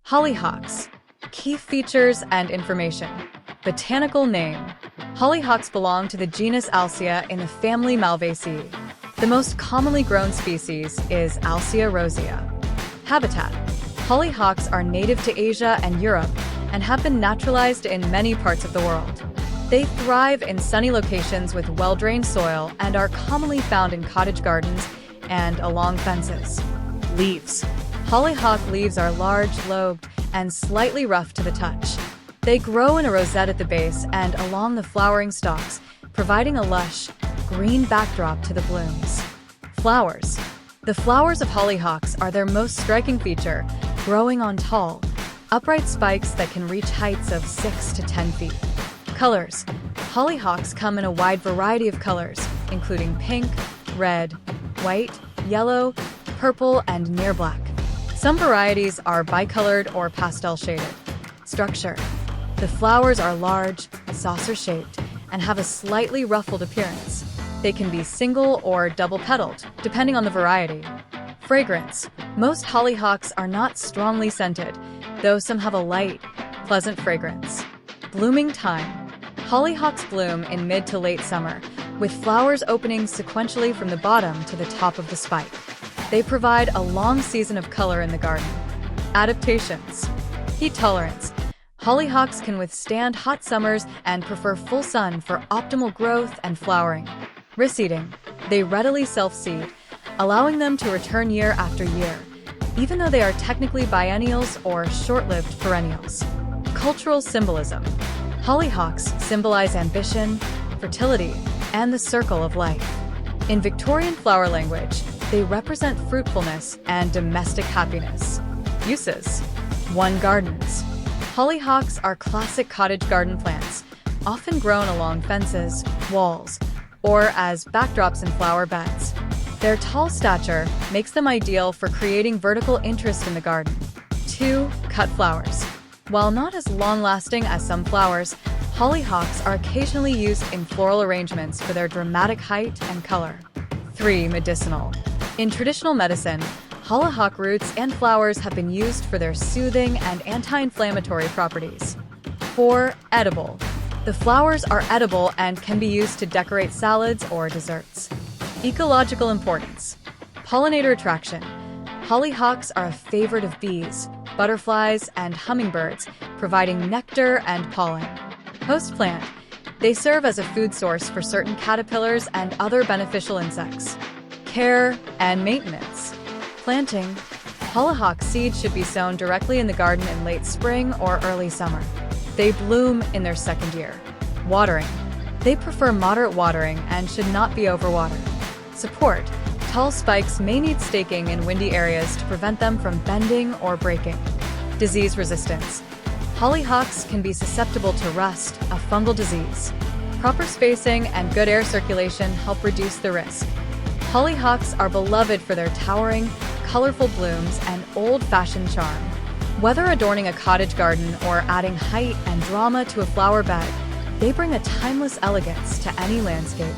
Hollyhocks. Key features and information. Botanical name. Hollyhocks belong to the genus Alcea in the family Malvaceae. The most commonly grown species is Alcea rosea. Habitat. Hollyhocks are native to Asia and Europe and have been naturalized in many parts of the world. They thrive in sunny locations with well-drained soil and are commonly found in cottage gardens and along fences. Leaves. Hollyhock leaves are large, lobed, and slightly rough to the touch. They grow in a rosette at the base and along the flowering stalks, providing a lush, green backdrop to the blooms. Flowers. The flowers of hollyhocks are their most striking feature, growing on tall, upright spikes that can reach heights of 6 to 10 feet. Colors. Hollyhocks come in a wide variety of colors, including pink, red, white, yellow, purple, and near black. Some varieties are bicolored or pastel-shaded. Structure. The flowers are large, saucer-shaped, and have a slightly ruffled appearance. They can be single or double-petaled, depending on the variety. Fragrance. Most hollyhocks are not strongly scented, though some have a light, pleasant fragrance. Blooming time. Hollyhocks bloom in mid to late summer, with flowers opening sequentially from the bottom to the top of the spike. They provide a long season of color in the garden. Adaptations. Heat tolerance. Hollyhocks can withstand hot summers and prefer full sun for optimal growth and flowering. Reseeding. They readily self-seed, allowing them to return year after year, even though they are technically biennials or short-lived perennials. Cultural symbolism. Hollyhocks symbolize ambition, fertility, and the circle of life. In Victorian flower language, they represent fruitfulness and domestic happiness. Uses. 1. Gardens. Hollyhocks are classic cottage garden plants, often grown along fences, walls, or as backdrops in flower beds. Their tall stature makes them ideal for creating vertical interest in the garden. 2. Cut flowers. While not as long-lasting as some flowers, hollyhocks are occasionally used in floral arrangements for their dramatic height and color. 3. Medicinal. In traditional medicine, hollyhock roots and flowers have been used for their soothing and anti-inflammatory properties. 4. Edible. The flowers are edible and can be used to decorate salads or desserts. Ecological importance. Pollinator attraction. Hollyhocks are a favorite of bees, butterflies, and hummingbirds, providing nectar and pollen. Host plant. They serve as a food source for certain caterpillars and other beneficial insects. Care and maintenance. Planting. Hollyhock seeds should be sown directly in the garden in late spring or early summer. They bloom in their second year. Watering. They prefer moderate watering and should not be overwatered. Support. Tall spikes may need staking in windy areas to prevent them from bending or breaking. Disease resistance. Hollyhocks can be susceptible to rust, a fungal disease. Proper spacing and good air circulation help reduce the risk. Hollyhocks are beloved for their towering, colorful blooms and old-fashioned charm. Whether adorning a cottage garden or adding height and drama to a flower bed, they bring a timeless elegance to any landscape.